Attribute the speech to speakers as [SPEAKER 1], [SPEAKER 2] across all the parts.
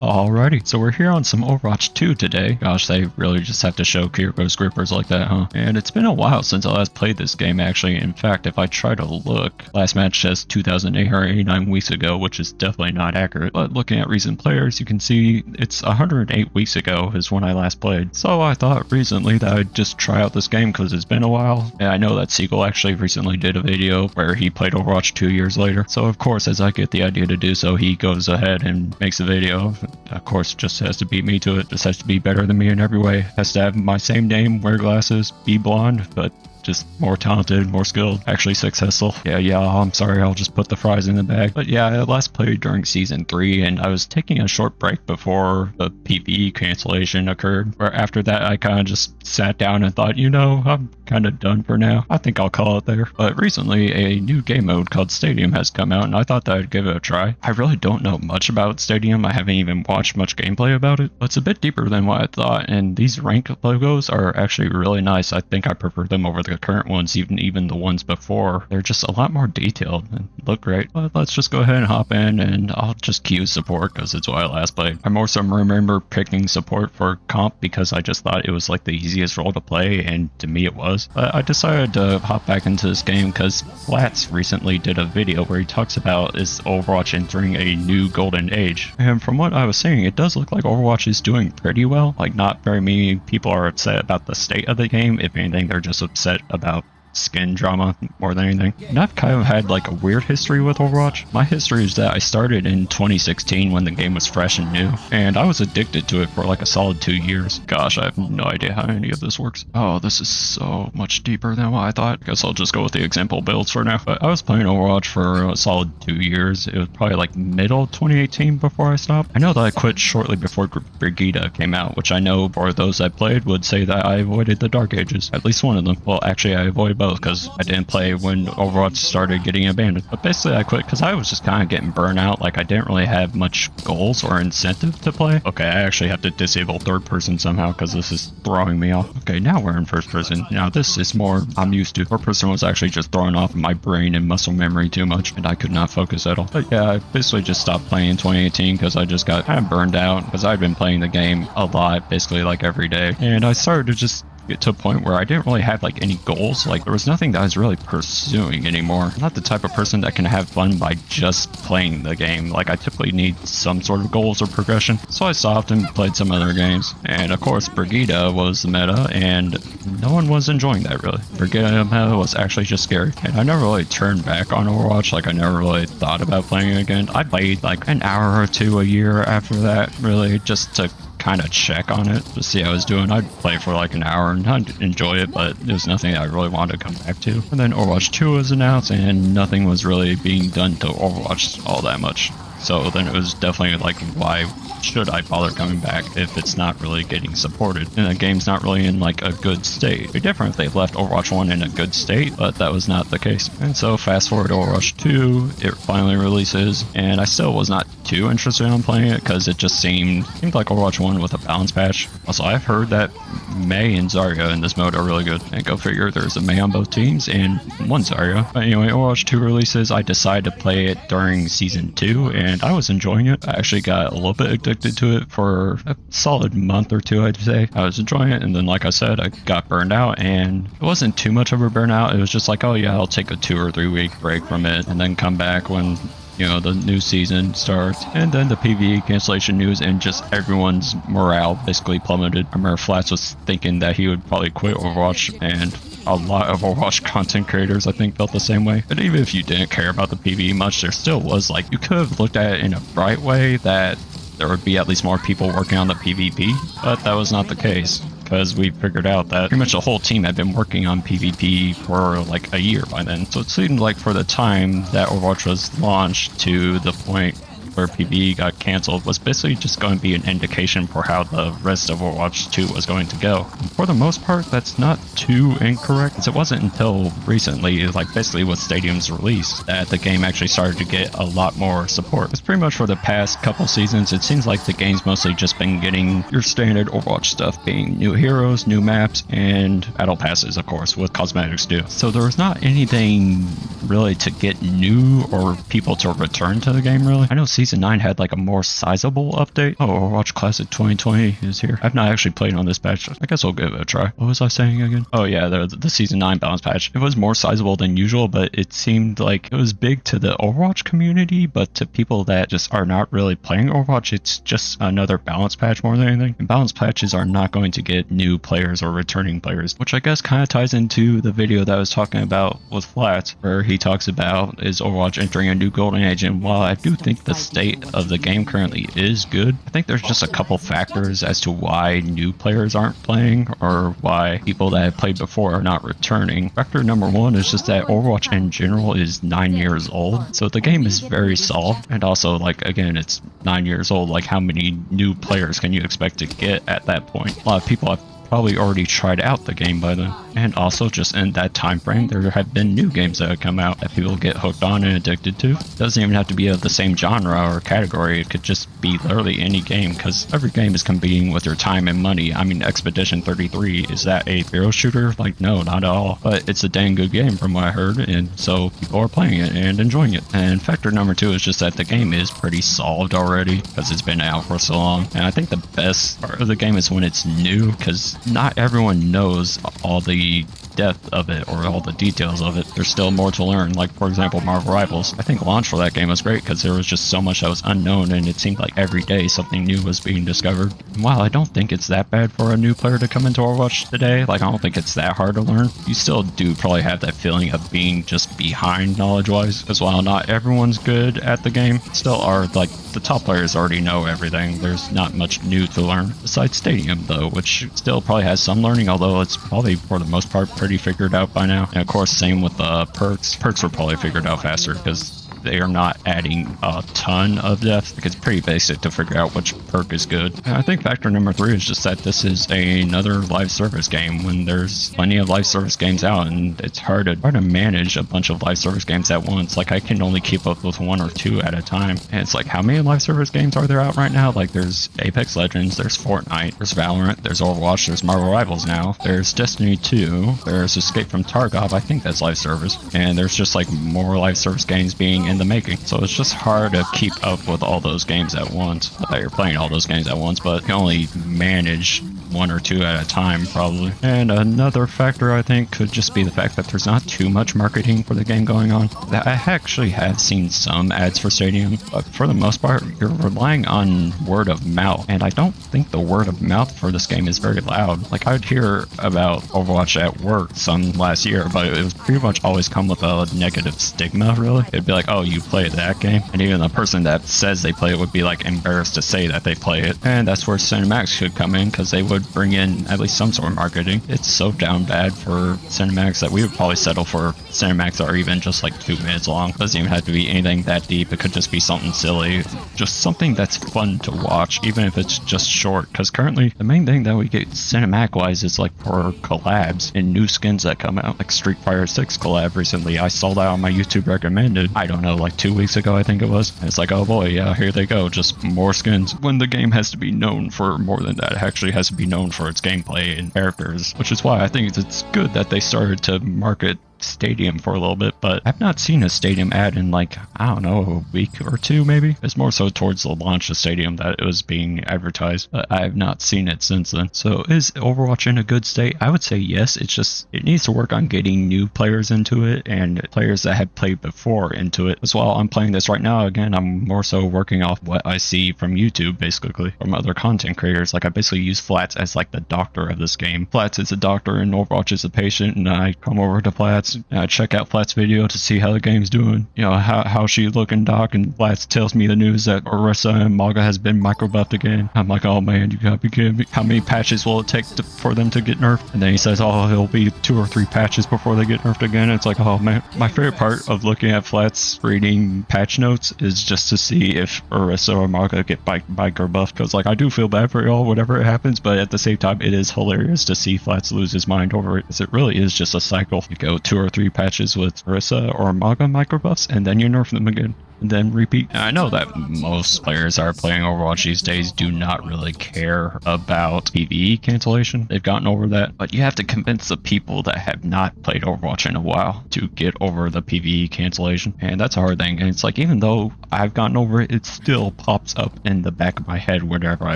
[SPEAKER 1] Alrighty, so we're here on some Overwatch 2 today. Gosh, they really just have to show Kiriko's grippers like that, huh? And it's been a while since I last played this game, actually. In fact, if I try to look, last match says 2,889 weeks ago, which is definitely not accurate. But looking at recent players, you can see it's 108 weeks ago is when I last played. So I thought recently that I'd just try out this game because it's been a while. And I know that Seagull actually recently did a video where he played Overwatch 2 years later. So of course, as I get the idea to do so, he goes ahead and makes a video. Of course, just has to beat me to it. Just has to be better than me in every way. Has to have my same name, wear glasses, be blonde, but just more talented, more skilled, actually successful. Yeah, I'm sorry, I'll just put the fries in the bag. But yeah, I last played during Season 3, and I was taking a short break before the PvE cancellation occurred, where after that I kind of just sat down and thought, I'm kind of done for now. I think I'll call it there. But recently, a new game mode called Stadium has come out, and I thought that I'd give it a try. I really don't know much about Stadium. I haven't even watched much gameplay about it, but it's a bit deeper than what I thought, and these rank logos are actually really nice. I think I prefer them over the current ones, even the ones before. They're just a lot more detailed and look great. But let's just go ahead and hop in, and I'll just queue support because it's what I last played. I more so remember picking support for comp because I just thought it was like the easiest role to play, and to me it was. But I decided to hop back into this game because Flats recently did a video where he talks about is Overwatch entering a new golden age. And from what I was saying, it does look like Overwatch is doing pretty well. Like, not very many people are upset about the state of the game. If anything, they're just upset about skin drama more than anything. And I've kind of had like a weird history with Overwatch. My history is that I started in 2016 when the game was fresh and new, and I was addicted to it for like a solid 2 years. Gosh, I have no idea how any of this works. Oh, this is so much deeper than what I thought. I guess I'll just go with the example builds for now. But I was playing Overwatch for a solid 2 years. It was probably like middle 2018 before I stopped. I know that I quit shortly before Brigida came out, which I know for those that played would say that I avoided the Dark Ages. At least one of them. Well, actually I avoided both because I didn't play when Overwatch started getting abandoned. But basically I quit because I was just kind of getting burnt out. Like, I didn't really have much goals or incentive to play. Okay, I actually have to disable third person somehow because this is throwing me off. Okay, now we're in first person. Now this is more I'm used to. Third person was actually just throwing off my brain and muscle memory too much, and I could not focus at all. But yeah, I basically just stopped playing in 2018 because I just got kind of burned out because I'd been playing the game a lot, basically like every day. And I started to just get to a point where I didn't really have like any goals. Like, there was nothing that I was really pursuing anymore. I'm not the type of person that can have fun by just playing the game. Like, I typically need some sort of goals or progression. So I stopped and played some other games. And of course, Brigida was the meta, and no one was enjoying that really. Brigida meta was actually just scary. And I never really turned back on Overwatch. Like, I never really thought about playing it again. I played like an hour or two a year after that, really, just to kind of check on it to see how I was doing. I'd play for like an hour and I'd enjoy it, but it was nothing I really wanted to come back to. And then Overwatch 2 was announced, and nothing was really being done to Overwatch all that much. So then it was definitely like, why should I bother coming back if it's not really getting supported and the game's not really in like a good state? It'd be different if they left Overwatch 1 in a good state, but that was not the case. And so fast forward to Overwatch 2, it finally releases, and I still was not too interested in playing it because it just seemed like Overwatch 1 with a balance patch. Also, I've heard that Mei and Zarya in this mode are really good, and go figure, there's a Mei on both teams and one Zarya. But anyway, Overwatch 2 releases. I decided to play it during Season 2, and I was enjoying it. I actually got a little bit addicted to it for a solid month or two, I'd say. I was enjoying it, and then like I said, I got burned out, and it wasn't too much of a burnout. It was just like, oh yeah, I'll take a 2 or 3 week break from it and then come back when the new season starts. And then the PvE cancellation news, and just everyone's morale basically plummeted. I remember Flats was thinking that he would probably quit Overwatch, and a lot of Overwatch content creators, I think, felt the same way. But even if you didn't care about the PvE much, there still was like, you could have looked at it in a bright way that there would be at least more people working on the PvP, but that was not the case. Because we figured out that pretty much the whole team had been working on PvP for like a year by then. So it seemed like for the time that Overwatch was launched to the point where PvE got canceled was basically just going to be an indication for how the rest of Overwatch 2 was going to go. And for the most part, that's not too incorrect, as it wasn't until recently, like basically with Stadium's release, that the game actually started to get a lot more support. It's pretty much for the past couple seasons, it seems like the game's mostly just been getting your standard Overwatch stuff, being new heroes, new maps, and battle passes, of course, with cosmetics too. So there was not anything really to get new or people to return to the game, really. I know Season 9 had like a more sizable update. Oh, Overwatch Classic 2020 is here. I've not actually played on this patch. I guess I'll give it a try. What was I saying again? Oh yeah, the Season 9 balance patch. It was more sizable than usual, but it seemed like it was big to the Overwatch community, but to people that just are not really playing Overwatch, it's just another balance patch more than anything. And balance patches are not going to get new players or returning players, which I guess kind of ties into the video that I was talking about with Flats, where he talks about is Overwatch entering a new golden age. And while I do think the state of the game currently is good, I think there's just a couple factors as to why new players aren't playing or why people that have played before are not returning. Factor number one is just that Overwatch in general is 9 years old, so the game is very soft, and also, like, again, it's 9 years old. Like, how many new players can you expect to get at that point? A lot of people have probably already tried out the game by then. And also, just in that time frame, there have been new games that have come out that people get hooked on and addicted to. It doesn't even have to be of the same genre or category. It could just be literally any game, because every game is competing with your time and money. I mean, Expedition 33, is that a hero shooter? Like, no, not at all. But it's a dang good game from what I heard, and so people are playing it and enjoying it. And factor number two is just that the game is pretty solved already, because it's been out for so long. And I think the best part of the game is when it's new, because not everyone knows all the depth of it or all the details of it. There's still more to learn. Like, for example, Marvel Rivals. I think launch for that game was great because there was just so much that was unknown, and it seemed like every day something new was being discovered. And while I don't think it's that bad for a new player to come into Overwatch today, like, I don't think it's that hard to learn. You still do probably have that feeling of being just behind knowledge-wise, as while not everyone's good at the game, still are, like, the top players already know everything. There's not much new to learn besides Stadium, though, which still probably has some learning, although it's probably for the most part pretty figured out by now. And of course, same with the perks. Perks were probably figured out faster because they are not adding a ton of depth. Like, it's pretty basic to figure out which perk is good. And I think factor number three is just that this is another live service game when there's plenty of live service games out, and it's hard to manage a bunch of live service games at once. Like, I can only keep up with one or two at a time. And it's like, how many live service games are there out right now? Like, there's Apex Legends, there's Fortnite, there's Valorant, there's Overwatch, there's Marvel Rivals now, there's Destiny 2, there's Escape from Tarkov, I think that's live service, and there's just like more live service games being in the making. So it's just hard to keep up with all those games at once. Not that you're playing all those games at once, but you can only manage one or two at a time, probably. And another factor, I think, could just be the fact that there's not too much marketing for the game going on. I actually have seen some ads for Stadium, but for the most part, you're relying on word of mouth, and I don't think the word of mouth for this game is very loud. Like, I'd hear about Overwatch at work some last year, but it was pretty much always come with a negative stigma, really. It'd be like, oh, you play that game? And even the person that says they play it would be, like, embarrassed to say that they play it. And that's where cinematics should come in, because they would bring in at least some sort of marketing. It's so down bad for cinematics that we would probably settle for cinematics that are even just like 2 minutes long. It doesn't even have to be anything that deep. It could just be something silly, just something that's fun to watch, even if it's just short. Because currently the main thing that we get cinematic wise is like for collabs and new skins that come out. Like Street Fighter 6 collab recently, I saw that on my YouTube recommended, I don't know, like 2 weeks ago I think it was. And it's like, oh boy, yeah, here they go, just more skins. When the game has to be known for more than that, it actually has to be known for its gameplay and characters, which is why I think it's good that they started to market Stadium for a little bit, but I've not seen a Stadium ad in like, I don't know, a week or two maybe. It's more so towards the launch of Stadium that it was being advertised, but I have not seen it since then. So is Overwatch in a good state? I would say yes. It's just, it needs to work on getting new players into it and players that have played before into it. As well, I'm playing this right now, again, I'm more so working off what I see from YouTube, basically, from other content creators. Like, I basically use Flats as like the doctor of this game. Flats is a doctor and Overwatch is a patient, and I come over to Flats and I check out Flats' video to see how the game's doing. You know, how she looking, doc, and Flats tells me the news that Orisa and Maga has been micro-buffed again. I'm like, oh man, you gotta be kidding me. How many patches will it take for them to get nerfed? And then he says, oh, it'll be 2 or 3 patches before they get nerfed again. It's like, oh man. My favorite part of looking at Flats reading patch notes is just to see if Orisa or Maga get micro-buffed, because like, I do feel bad for y'all whatever it happens, but at the same time, it is hilarious to see Flats lose his mind over it, because it really is just a cycle. You go 2 or 3 patches with Orisa or Maga microbuffs, and then you nerf them again. and then repeat. And I know that most players that are playing Overwatch these days do not really care about PvE cancellation. They've gotten over that, but you have to convince the people that have not played Overwatch in a while to get over the PvE cancellation, and that's a hard thing. And it's like, even though I've gotten over it, it still pops up in the back of my head whenever I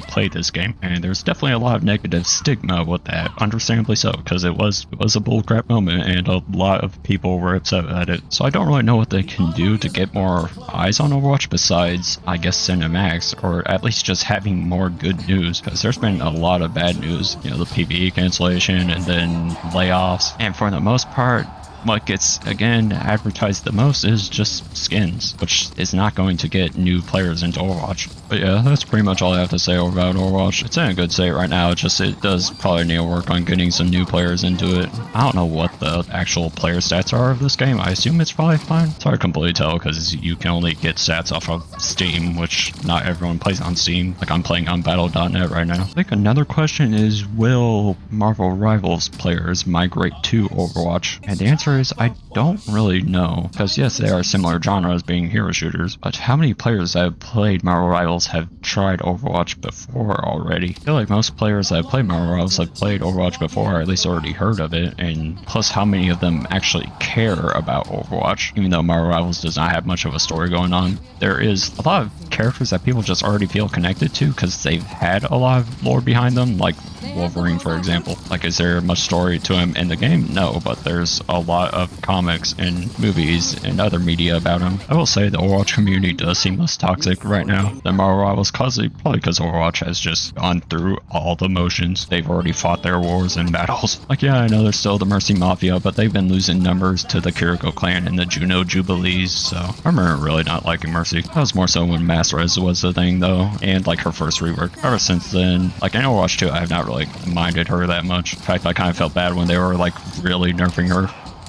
[SPEAKER 1] play this game, and there's definitely a lot of negative stigma with that, understandably so, because it was a bullcrap moment and a lot of people were upset at it. So I don't really know what they can do to get more eyes on Overwatch besides, I guess, cinematics, or at least just having more good news, because there's been a lot of bad news, you know, the PvE cancellation and then layoffs, and for the most part, what gets, again, advertised the most is just skins, which is not going to get new players into Overwatch. But yeah, that's pretty much all I have to say about Overwatch. It's in a good state right now, it does probably need to work on getting some new players into it. I don't know what the actual player stats are of this game. I assume it's probably fine. It's hard to completely tell because you can only get stats off of Steam, which not everyone plays on Steam. Like, I'm playing on Battle.net right now. I think another question is, will Marvel Rivals players migrate to Overwatch? And the answer is, I don't really know, because yes, they are similar genres being hero shooters, but how many players that have played Marvel Rivals have tried Overwatch before already? I feel like most players that have played Marvel Rivals have played Overwatch before, or at least already heard of it, and plus how many of them actually care about Overwatch. Even though Marvel Rivals does not have much of a story going on, there is a lot of characters that people just already feel connected to because they've had a lot of lore behind them, like Wolverine, for example. Like, is there much story to him in the game? No, but there's a lot of comics and movies and other media about him. I will say the Overwatch community does seem less toxic right now than Marvel Rivals, probably because Overwatch has just gone through all the motions. They've already fought their wars and battles. Like, yeah, I know there's still the Mercy Mafia, but they've been losing numbers to the Kiriko clan and the Juno Jubilees, so I remember really not liking Mercy. That was more so when Mass Res was the thing, though, and like her first rework. Ever since then, like in Overwatch 2, I have not really minded her that much. In fact, I kind of felt bad when they were like really nerfing her.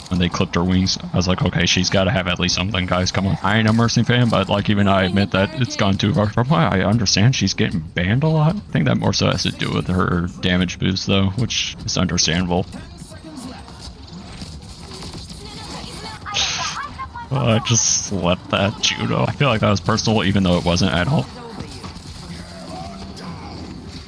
[SPEAKER 1] When they clipped her wings, I was like, okay, she's got to have at least something, guys, come on. I ain't a Mercy fan, but like, even I admit that it's gone too far. From what I understand, she's getting banned a lot. I think that more so has to do with her damage boost, though, which is understandable. I just slept that judo. I feel like that was personal, even though it wasn't at all.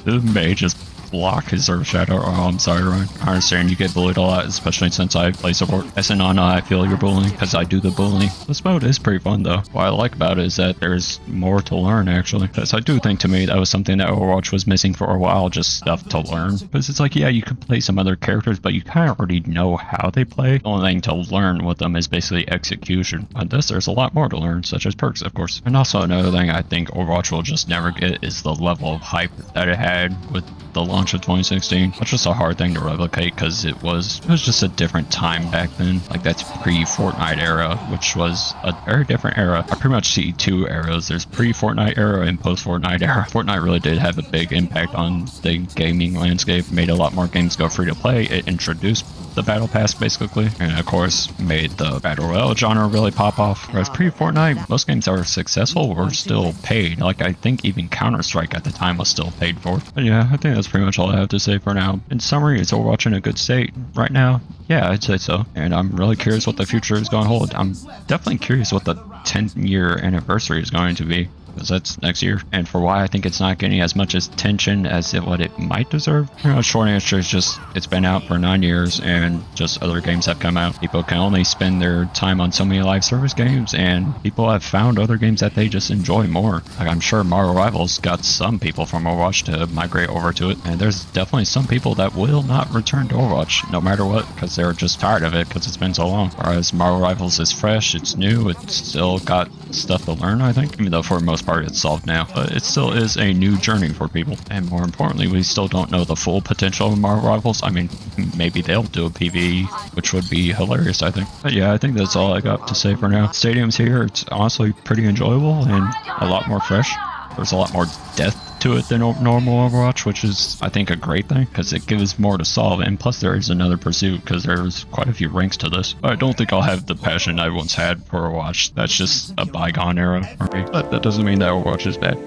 [SPEAKER 1] The mage just block his Earth Shadow. Oh, I'm sorry, Ryan. I understand you get bullied a lot, especially since I play support. As an Ana, I feel you're bullying, because I do the bullying. This mode is pretty fun, though. What I like about it is that there's more to learn, actually. Because I do think, to me, that was something that Overwatch was missing for a while, just stuff to learn. Because it's like, yeah, you could play some other characters, but you kind of already know how they play. The only thing to learn with them is basically execution. On this, there's a lot more to learn, such as perks, of course. And also, another thing I think Overwatch will just never get is the level of hype that it had with the launch of 2016. That's just a hard thing to replicate because it was just a different time back then. Like, that's pre-Fortnite era, which was a very different era. I pretty much see two eras. There's pre-Fortnite era and post-Fortnite era. Fortnite really did have a big impact on the gaming landscape, made a lot more games go free to play. It introduced the Battle Pass, basically, and of course made the Battle Royale genre really pop off. Whereas pre-Fortnite, most games that were successful were still paid. Like, I think even Counter-Strike at the time was still paid for. But yeah, I think that's pretty much all I have to say for now. In summary, is Overwatch in a good state right now? Yeah, I'd say so. And I'm really curious what the future is going to hold. I'm definitely curious what the 10-year anniversary is going to be, because that's next year. And for why I think it's not getting as much attention as what it might deserve, you know, short answer is just it's been out for 9 years and just other games have come out. People can only spend their time on so many live service games, and people have found other games that they just enjoy more. Like, I'm sure Marvel Rivals got some people from Overwatch to migrate over to it, and there's definitely some people that will not return to Overwatch no matter what, because they're just tired of it because it's been so long. Whereas Marvel Rivals is fresh, it's new, it's still got stuff to learn, I think, even though for the most part it's solved now, but it still is a new journey for people. And more importantly, we still don't know the full potential of Marvel Rivals. I mean, maybe they'll do a PvE, which would be hilarious, I think. But yeah, I think that's all I got to say for now. Stadium's here, it's honestly pretty enjoyable and a lot more fresh. There's a lot more depth to it than normal Overwatch, which is, I think, a great thing because it gives more to solve, and plus there is another pursuit because there's quite a few ranks to this. But I don't think I'll have the passion I once had for Overwatch. That's just a bygone era for me, but that doesn't mean that Overwatch is bad.